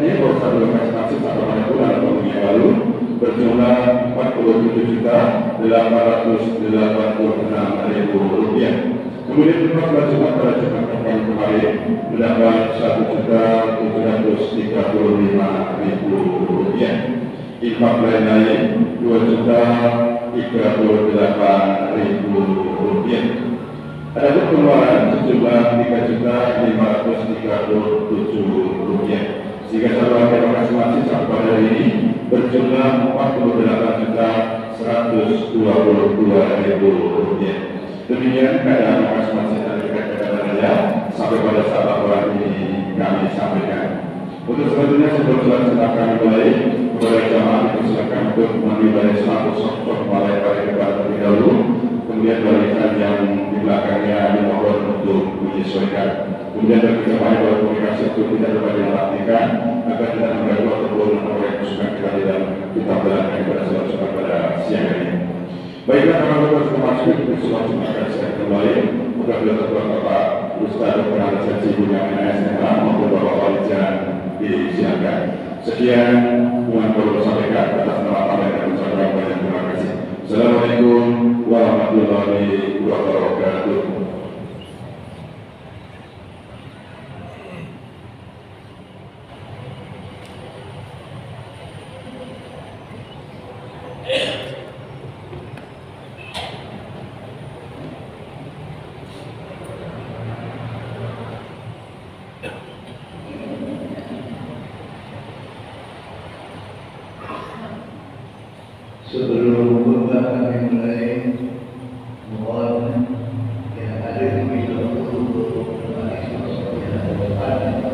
ini baru satu lokasi masjid satu tahun yang lalu berjumlah Rp47.886.000. Kemudian jumlah Jumat pada Jumat pekan kemarin mendapat Rp1.735.000. Infak lain-lain Rp2.038.000. Adapun pengeluaran sejumlah Rp3.537. Sehingga saluran terima kasih sampai pada hari ini berjumlah Rp48.122.000. Demikian keadaan masing-masing dari kata-kata sampai pada saat laporan ini kami sampaikan. Untuk selanjutnya sebelum silakan kembali kepada jamaah dipersilakan untuk mengambil satu sosok mulai pada depan terlebih dahulu. Kemudian barisan yang di belakangnya dimohon untuk menyesuaikan. Kemudian bagi jamaah yang berkomunikasi untuk tidak dapat diperhatikan agar tidak mengganggu ataupun memperoleh masukan kita dalam kita belakang kepada saudara pada siang hari ini. Baiklah, kalau kita sudah masuk ke selanjutnya akan saya kembali apabila tertuang Bapak Ustaz Dr. Haji Bunyang SMK maupun Bapak Walijan disilakan. Sekian yang perlu sampaikan atas nama Allah dan ucapan banyak terima kasih. Assalamualaikum warahmatullahi wabarakatuh. Sebelum khutbah kami mulai, mohon yang ada di mikrofon untuk kembali sosok yang depan.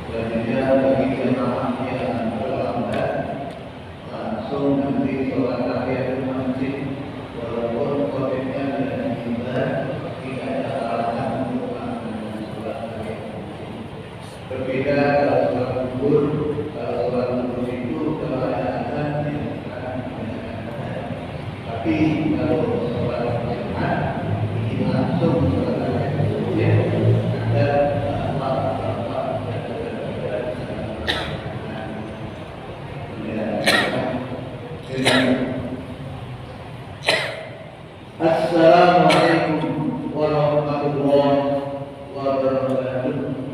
Selanjutnya bagi jemaah yang terlambat, langsung nanti sholat tahiyat masjid, walaupun COVID-nya dan kita tidak ada alasan untuk melakukan sholat tahiyat masjid. Berbeda kalau sholat zuhur, kalau sholat zuhur itu kalau ada tapi kalau sholat Jumat ini langsung sholat ya ada Assalamualaikum warahmatullahi wabarakatuh.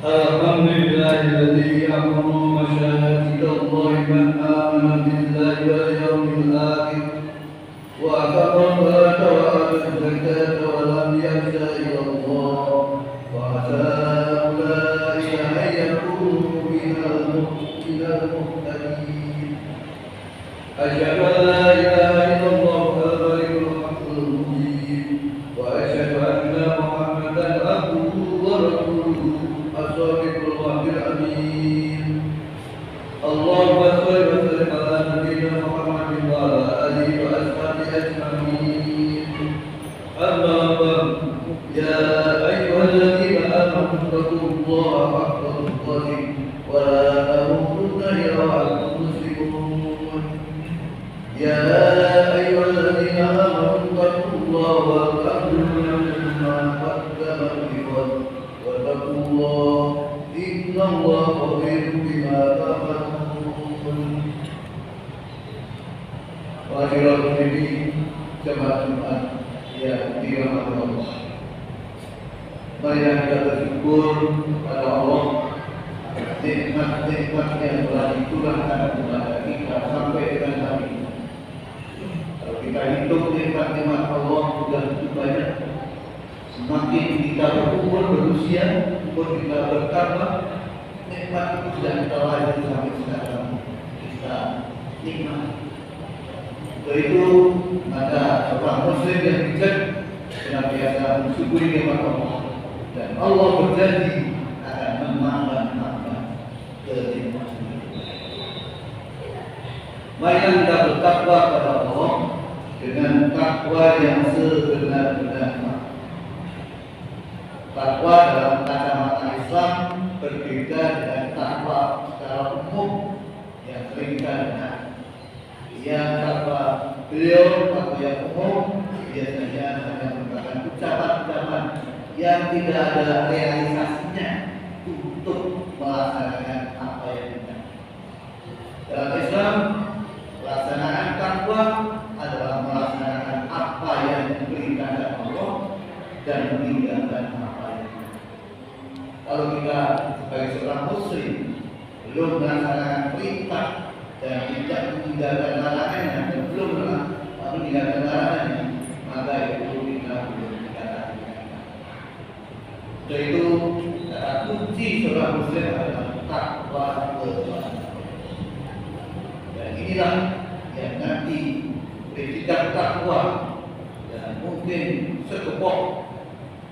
الحمد لله الذي يأمر مشاهد الله من آمن بالله واليوم الآخر وأقام الصلاة وآتى الزكاة ولم يخش إلى الله وعسى أولئك أن يكونوا من المهتدين. أشهد أن لا إله إلا الله الملك الحق المبين وأشهد أن محمدا عبده ورسوله الصادق الوعد الأمين. اللهم صل وسلم على نبينا محمد وعلى آله وأصحابه أجمعين. أما بعد، يا أيها الذين آمنوا اتقوا الله حق تقاته ولا تموتن إلا وأنتم مسلمون. يا أيها الذين آمنوا اتقوا الله وأطيعوا ما قدمت لغد واتقوا الله إن الله خبير بما تعملون. Wahai muslimin jemaat Jumat yang dirahmati Allah, marilah kita bersyukur pada Allah nikmat-nikmat yang telah dicurahkan kepada kita sampai dengan hari ini. Kalau kita hitung nikmat-nikmat Allah sudah cukup banyak. Semakin kita berumur berusia, umur kita bertambah, nikmat itu sudah kita lalui sampai sekarang kita nikmat. Untuk itu maka seorang muslim yang bijak senantiasa mensyukuri nikmat Allah, dan Allah berjanji akan menambah kenikmatan. Mari kita bertakwa pada Allah dengan takwa yang sebenar-benarnya. Takwa dalam kacamata Islam berbeda dengan takwa secara umum yang sering kita dengar. Yang takwa beliau atau yang umum biasanya hanya merupakan ucapan-ucapan yang tidak ada realisasinya untuk melaksanakan apa yang kita. Dalam Islam, pelaksanaan takwa adalah melaksanakan apa yang diperintahkan Allah dan meninggalkan apa yang tidak. Kalau kita sebagai seorang muslim belum melaksanakan perintah dan tidak meninggalkan larangannya dan belum meninggalkan larangannya, maka itu kita belum dikatakan. Untuk itu, kata kunci seorang muslim adalah takwa kepada Allah. Dan inilah yang nanti predikat takwa dan mungkin sekepok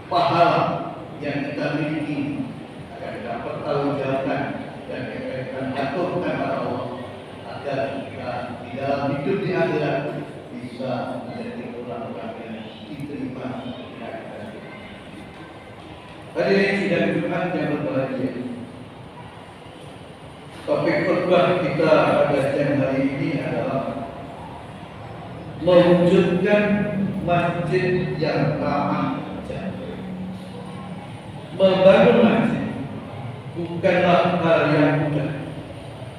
pahala yang kita miliki akan kita pertanggungjawabkan dan kita akan jatuhkan pada Allah agar kita di dalam hidup di akhirat bisa menjadi orang-orang yang diterima. Hadirin sidang Jumat yang berbahagia, topik khutbah kita pada siang hari ini adalah mewujudkan masjid yang ramah jamaah. Membangun masjid bukanlah hal yang mudah,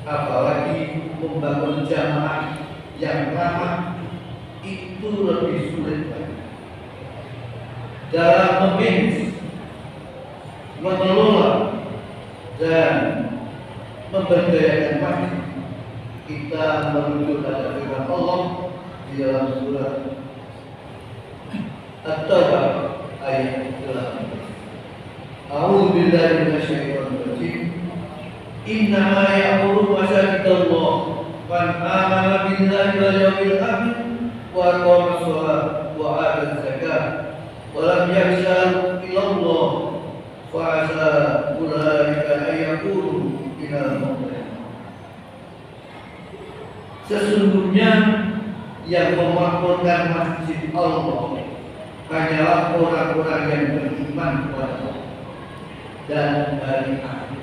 apalagi membangun jamaah yang ramah itu lebih sulit lagi. Dalam memanage, mengelola dan memberdayakan masjid, kita merujuk pada firman Allah di dalam surat At-Taubah ayat 8. A'udzu billahi minasyaitonir rajim. Innama ya'muru masajidallah man amana billahi wal yawmil akhir wa aqama shalah wa ata zakah wa lam yakhsha illa Allah wa 'asa ulaika an yakunu minal muhtadin. Sesungguhnya yang memakmurkan masjid Allah hanyalah orang-orang yang beriman kepada Allah dan hari akhir,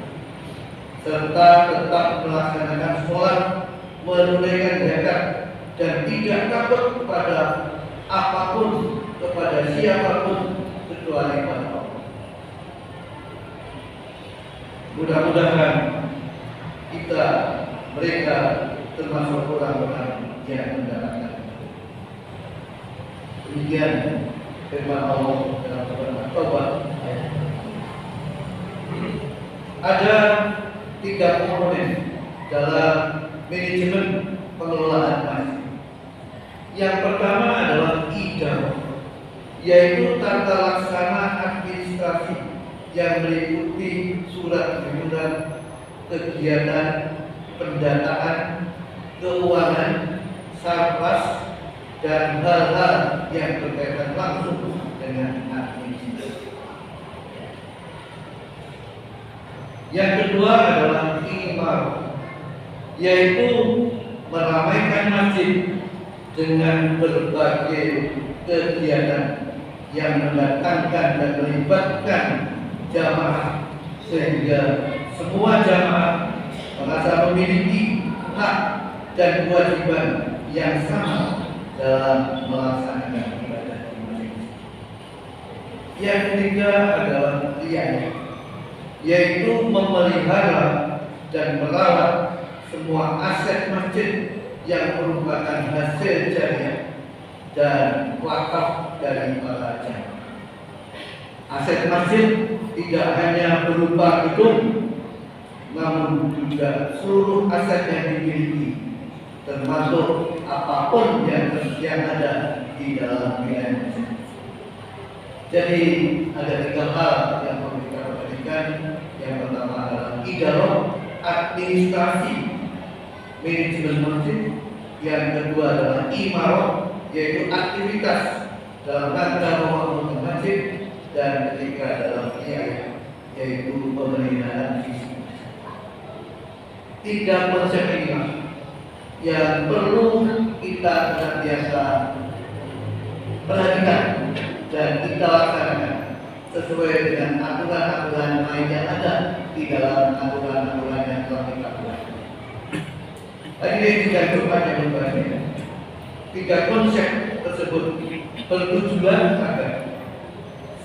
serta tetap melaksanakan sholat, menunaikan zakat, dan tidak takut kepada apapun, kepada siapapun kecuali kepada Allah. Mudah-mudahan mereka termasuk orang-orang yang mendapatkan. Demikian firman Allah dalam surat At-Taubah ayat Ada 3 komponen dalam manajemen pengelolaan masjid. Yang pertama adalah idarah, yaitu tata laksana administrasi yang meliputi surat menyurat, kegiatan, pendataan, keuangan, sarpas, dan hal-hal yang berkaitan langsung dengan administrasi. Yang kedua adalah imar, yaitu meramaikan masjid dengan berbagai kegiatan yang mendatangkan dan melibatkan jamaah, sehingga semua jamaah merasa memiliki hak dan kewajiban yang sama dalam melaksanakan ibadah di masjid. Yang ketiga adalah riayah, yaitu memelihara dan merawat semua aset masjid yang merupakan hasil jariah dan wakaf dari para jamaah. Aset masjid tidak hanya berupa gedung, namun juga seluruh aset yang dimiliki, termasuk apapun yang ada di dalam wilayah masjid. Jadi ada 3 hal yang perlu kita perhatikan. Yang pertama adalah idarah, administrasi manajemen masjid. Yang kedua adalah imarah, yaitu aktivitas dalam rangka membangun masjid. Dan ketiga adalah riayah, yaitu pemeliharaan fisik. 3 konsep inilah yang perlu kita senantiasa perhatikan dan kita laksanakan sesuai dengan aturan-aturan lain yang ada di dalam aturan-aturan yang telah kita buat. Tadi yang coba yang berbeda. 3 konsep tersebut bertujuan agar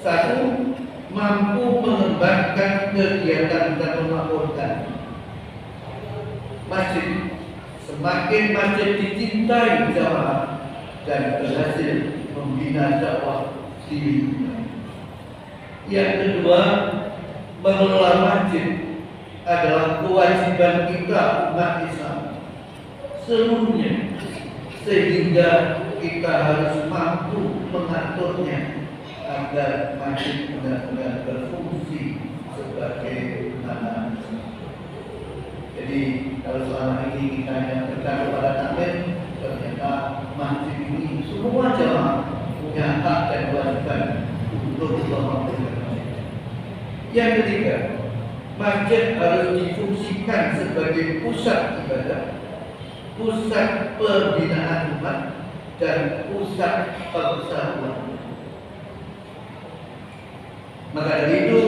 1. Mampu mengembangkan kegiatan dan memakmurkan masjid. Semakin masjid dicintai jamaah dan berhasil membina dakwah di lingkungan. Yang kedua, mengelola masjid adalah kewajiban kita umat Islam seluruhnya, sehingga kita harus mampu mengaturnya agar masjid benar-benar berfungsi sebagai tanah. Jadi kalau selama ini kita yang berkata pada takmir, ternyata masjid ini semua jamaah punya hak dan kewajiban untuk memakmurkan masjid. Yang ketiga, masjid harus difungsikan sebagai pusat ibadah, pusat pembinaan umat, dan pusat persatuan. Maka dari itu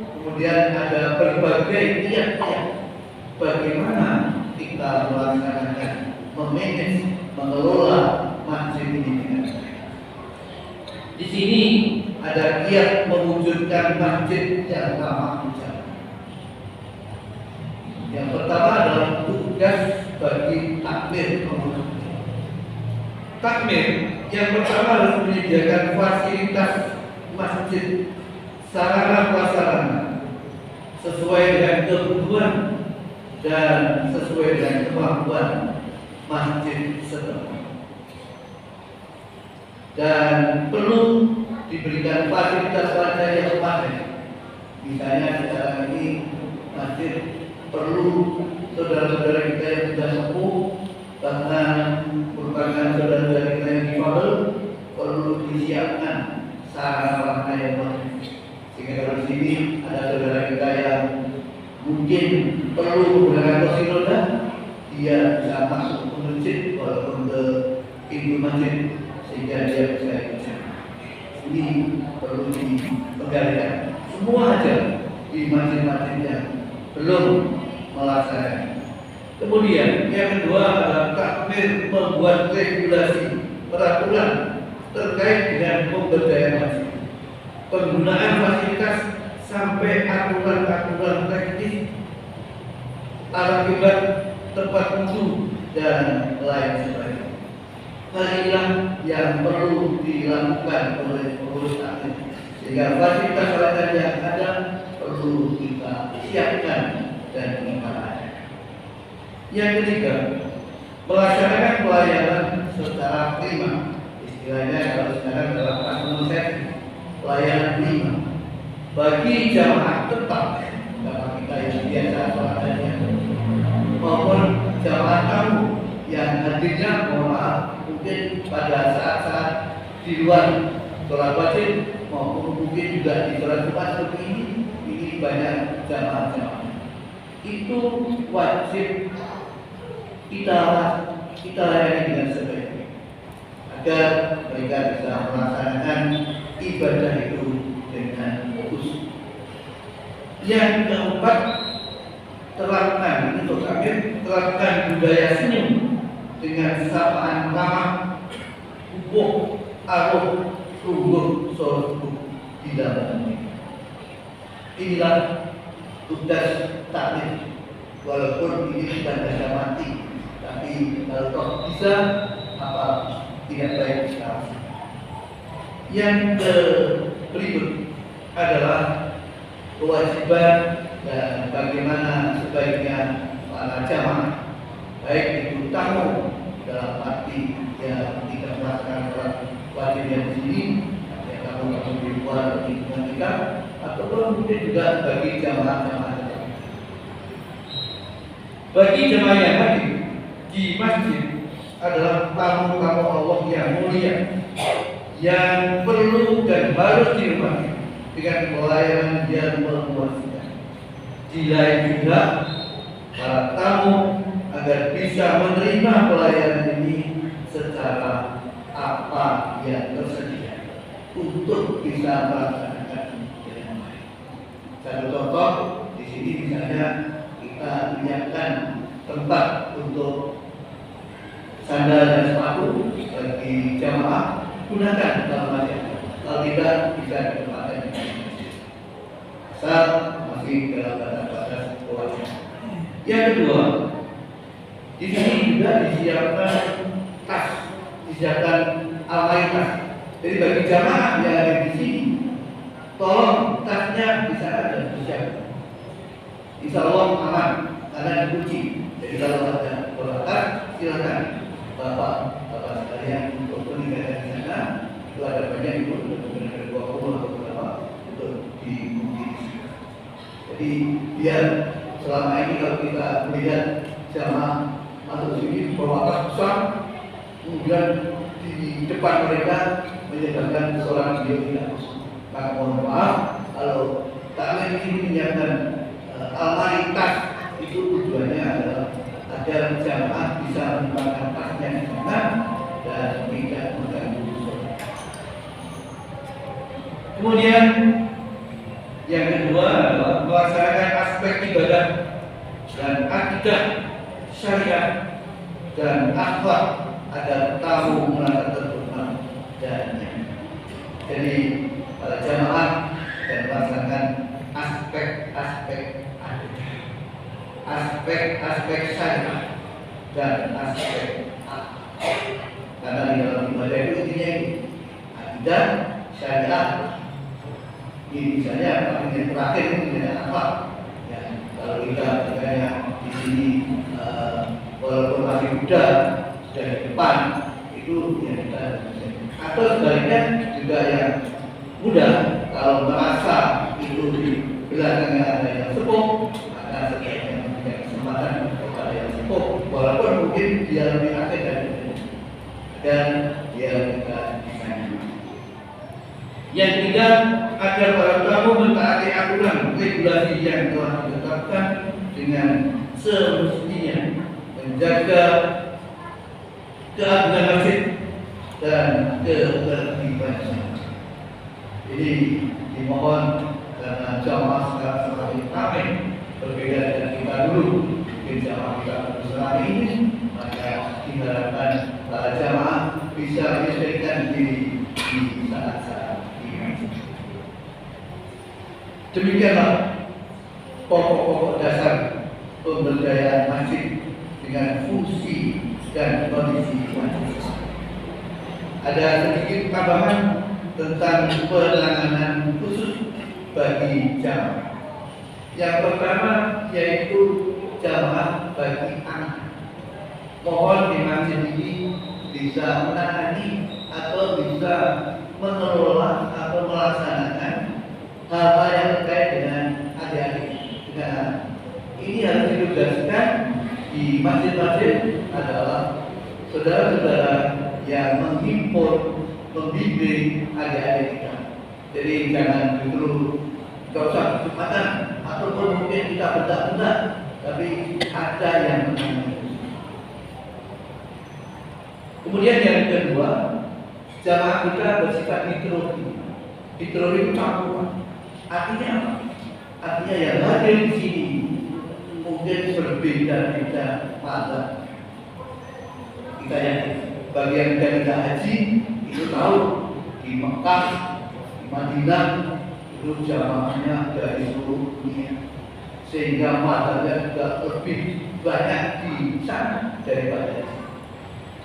kemudian ada berbagai kiat-kiat bagaimana kita melaksanakan, memanage, mengelola masjid ini dengan baik. Di sini ada kiat mewujudkan masjid yang ramah jamaah. Yang pertama adalah tugas bagi takmir. Takmir yang pertama harus menyediakan fasilitas masjid, sarana prasarana sesuai dengan kebutuhan dan sesuai dengan kemampuan masjid setempat. Dan perlu diberikan fasilitas pada yang memadai. Misalnya sekarang ini masjid perlu saudara-saudara kita yang sudah sepuh, bahkan merupakan saudara-saudara kita yang difabel, perlu disiapkan sarana yang bagus. Sehingga kalau di sini ada saudara kita yang mungkin perlu menggunakan kursi roda, dia bisa masuk ke masjid walaupun ke pintu masjid sehingga dia bisa ikut. Ini perlu dipegang. Semua aja di masjid-masjid yang belum melaksanakan. Kemudian yang kedua adalah takmir membuat regulasi peraturan terkait dengan pemberdayaan masjid, penggunaan fasilitas sampai aturan-aturan teknis, alat kiblat, tempat wudhu dan lain sebagainya. Hal inilah yang perlu dilakukan oleh pengurus takmir sehingga fasilitas yang ada, perlu kita siapkan dan kita ada. Yang ketiga, melaksanakan pelayanan secara prima. Istilahnya kalau sekarang dalam konsep pelayanan prima bagi jamaah tetap jamaah kita yang biasa sholatnya maupun jamaah tamu yang hadirnya mungkin pada saat-saat di luar sholat wajib maupun mungkin juga di sholat Jumat seperti ini banyak jamaah-jamaah itu wajib kita layani dengan sebaik-baiknya agar mereka bisa melaksanakan ibadah itu dengan fokus. Yang keempat, terapkan budaya senyum dengan sapaan ramah, hubung, aruh, tunggu, sorbu di dalam ini. Inilah tugas taklim, walaupun ini bukan daya mati, tapi kalau toh bisa apa tidak baik sekali. Yang berikut adalah kewajiban dan bagaimana sebaiknya para jamaah, baik itu tamu dalam arti yang tidak melaksanakan sholat wajibnya di sini, yang tamu di luar lingkungan kita, ataupun mungkin juga bagi jamaah-jamaah. Bagi jemaah yang hadir di masjid adalah tamu-tamu Allah yang mulia, yang perlu dan harus dihormati dengan pelayanan yang memuaskan. Di lain juga para tamu agar bisa menerima pelayanan ini secara apa yang tersedia untuk bisa melaksanakan dengan baik. Satu contoh di sini misalnya kita menyiapkan tempat untuk sandal dan sepatu bagi jamaah, gunakan kalau masih ada. Kalau tidak bisa ditempatkan di masjid. Asal masih dalam batas kewajiban. Yang kedua, di sini juga disiapkan tas, disiapkan almari tas. Jadi bagi jamaah yang ada di sini, tolong tasnya bisa ada disiapkan. Insya Allah aman karena dikunci. Jadi kalau ada tas, silakan bapak sekalian untuk meninggalkan di sana. Itu ada banyak ibu benar-benar 20 atau berapa untuk dikunci. Jadi biar selama ini kalau kita melihat jamaah masuk sini bawa tas besar, kemudian di depan mereka menyebabkan sholat beliau tidak khusyuk. Maka mohon maaf kalau taklim ini menyiapkan almari tas, itu tujuannya adalah agar jamaah bisa menempatkan tasnya di sana dan tidak mengganggu sholat. Kemudian yang kedua adalah melaksanakan aspek ibadah dan akidah syariat dan akhlak agar tamu merasa terhormat dan nyaman. Jadi para jamaah dan melaksanakan aspek-aspek akidah, aspek-aspek syariat dan aspek akhlak. Karena di dalam ibadah itu intinya ini akidah, syariat. Ini misalnya yang terakhir itu tidak apa. Ya, kalau kita misalnya di sini walaupun masih muda sudah di depan itu yang kita atau sebaliknya juga yang muda kalau merasa itu di belakangnya ada yang sepuh, maka sebaiknya memberikan kesempatan kepada yang sepuh walaupun mungkin dia lebih aktif dan dia juga bisa. Yang ketiga, agar para tamu mentaati aturan regulasi yang telah ditetapkan dengan semestinya, menjaga keagungan masjid dan ketertiban. Jadi dimohon karena jamaah sekarang semakin ramai, berbeda dengan kita dulu, mungkin jamaah kita besar ini, maka diharapkan para jamaah bisa menyesuaikan diri di saat-saat ini. Demikianlah pokok-pokok dasar pemberdayaan masjid dengan fungsi dan kondisi masjid. Ada sedikit tambahan tentang penanganan khusus bagi jamaah. Yang pertama yaitu jamaah bagi anak. Mohon di masjid ini bisa menangani atau bisa mengelola atau melaksanakan hal-hal yang terkait dengan adik-adik. Nah, ini harus ditugaskan di masjid-masjid adalah saudara-saudara yang menghimpun, membimbing adik-adik kita. Jadi jangan justru gak usah kesempatan ataupun mungkin kita bedak-bedak, tapi ada yang menangani. Kemudian yang kedua, jamaah kita bersifat heterogeni. Heterogeni itu campuran. Artinya apa? Artinya yang hadir di sini mungkin berbeda-beda mazhab. Kita yang bagian dari haji itu tahu di Mekah, di Madinah itu jamaahnya dari seluruh dunia, sehingga mazhabnya juga lebih banyak di sana daripada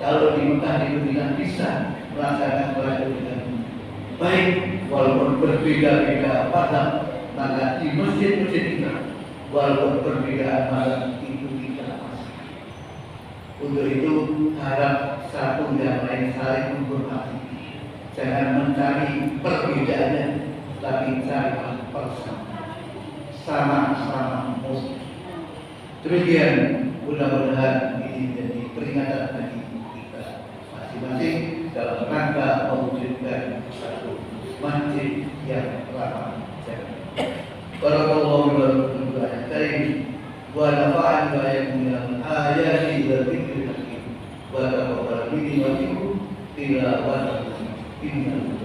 kalau di Mekah itu tidak bisa melaksanakan sholat Idul baik walaupun berbeda-beda mazhab, maka di masjid-masjid kita walaupun berbeda mazhab itu tidak masalah. Untuk itu harap satu yang lain saling menghormati, jangan mencari perbedaannya, tapi cari persamaan, sama-sama muslim. Demikian mudah-mudahan ini menjadi peringatan bagi masing-masing dalam rangka mewujudkan satu masjid yang ramah jalan. Barakallahu lakum wa karim wa nafa'ani wa iyyakum min ayati wa dzikril hakim wa taqabbal minni wa minkum tilawatan innahu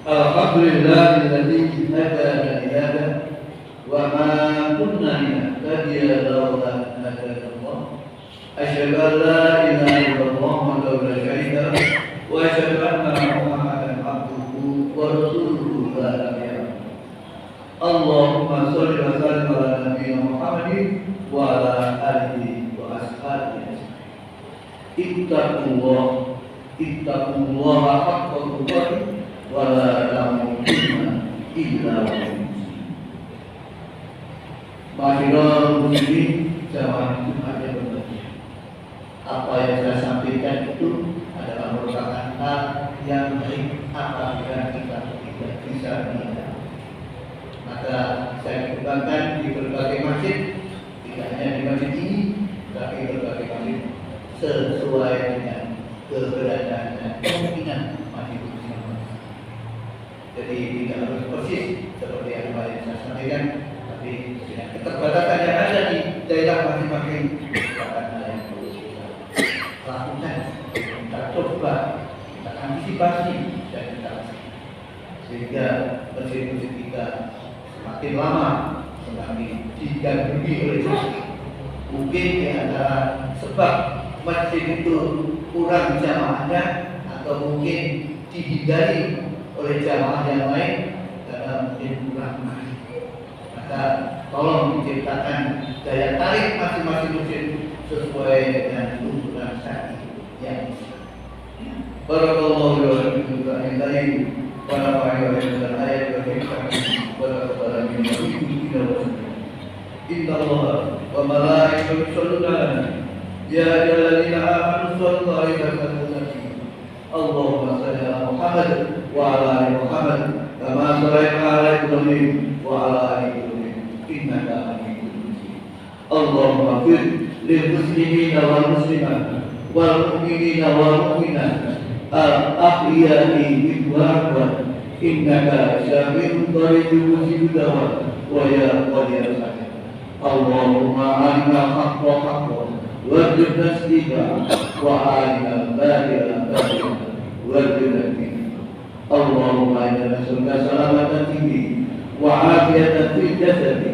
Alhamdulillahilladzi hadana li hada wa ma kunna linahtadiya laula an hadana Allah. Asyhadu an la ilaha illallah wahdahu la syarika lahu wa asyhadu anna Muhammadan abduhu wa rasuluhu la nabiyya ba'dahu. Allahumma shalli wa sallim ala nabiyyina Muhammadin wa ala alihi wa ashabihi. Ittaqullaha haqqa tuqatih wala tamutunna illa wa antum. Ma'asyiral muslimin, jamaah Jumat yang berbahagia. Apa yang saya sampaikan itu adalah merupakan hal yang baik apabila kita tidak bisa menghindar. Maka saya kembangkan di berbagai masjid, tidak hanya di masjid ini, tapi berbagai masjid sesuai dengan keberadaan dan kemungkinan masjid. Jadi tidak harus persis seperti yang saya sampaikan, tapi dengan keterbatasan yang ada di daerah masing-masing, karena yang perlu kita lakukan, kita coba, kita antisipasi dan kita sehingga masjid-masjid kita semakin lama semakin diganggu oleh sakit. Mungkin di antara sebab masjid itu kurang jamaahnya atau mungkin dihindari oleh jamaah yang lain karena mungkin kurang mahal. Maka tolong diciptakan daya tarik masing-masing masjid sesuai dengan tuntunan syar'i yang barakallahu lakum wa lakum wa nafa'ani wa iyyakum ayat wa hikmah wa taqabbal minna wa minkum. Inna Allaha wa malaikatahu yusholluna 'alan ya ayyuhalladzina amanu shallu 'alaihi wa sallimu. Allahumma shalli 'ala Muhammad wa 'ala ali Muhammad kama shallaita 'ala Ibrahim wa 'ala ali Ibrahim innaka Hamidum Majid. Allahumma ighfir lil muslimina wal muslimat wal mu'minina wal mu'minat al-ahya'i minhum wal amwat innaka sami'un qaribun mujibud da'wat wa ya qadir sakit. Allahumma arina haqqa haqqa warzuqna ittiba'ah wa arina batila batila warzuqna ijtinaba. Allahumma inna nas'aluka salamatan fid din wa 'afiyatan fil jasadi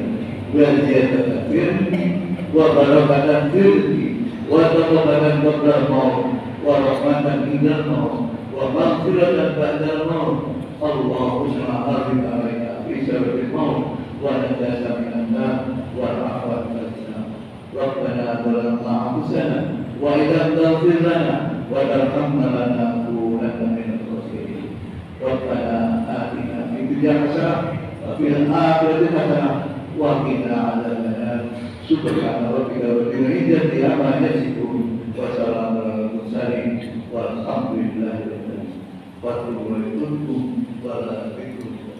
wa ziyadatan fil rizqi wa barakatan fil rizqi wa taqabbatan qabla al-maut wa rahmatan indal maut wa ومغفرة بعد الموت. اللهم حرم علينا في سبب الموت ونجاة من النار والعفو منا. ربنا ظلمنا أنفسنا وإن لم تغفر لنا وترحمنا لنكونن من الخاسرين. ربنا آتنا في الدنيا حسنة وفي الآخرة حسنة وقنا عذاب النار. سبحان ربك رب العزة عما يصفون وسلام على المرسلين والحمد لله رب العالمين. واتقوا ولا تنكوا ولا تكفروا.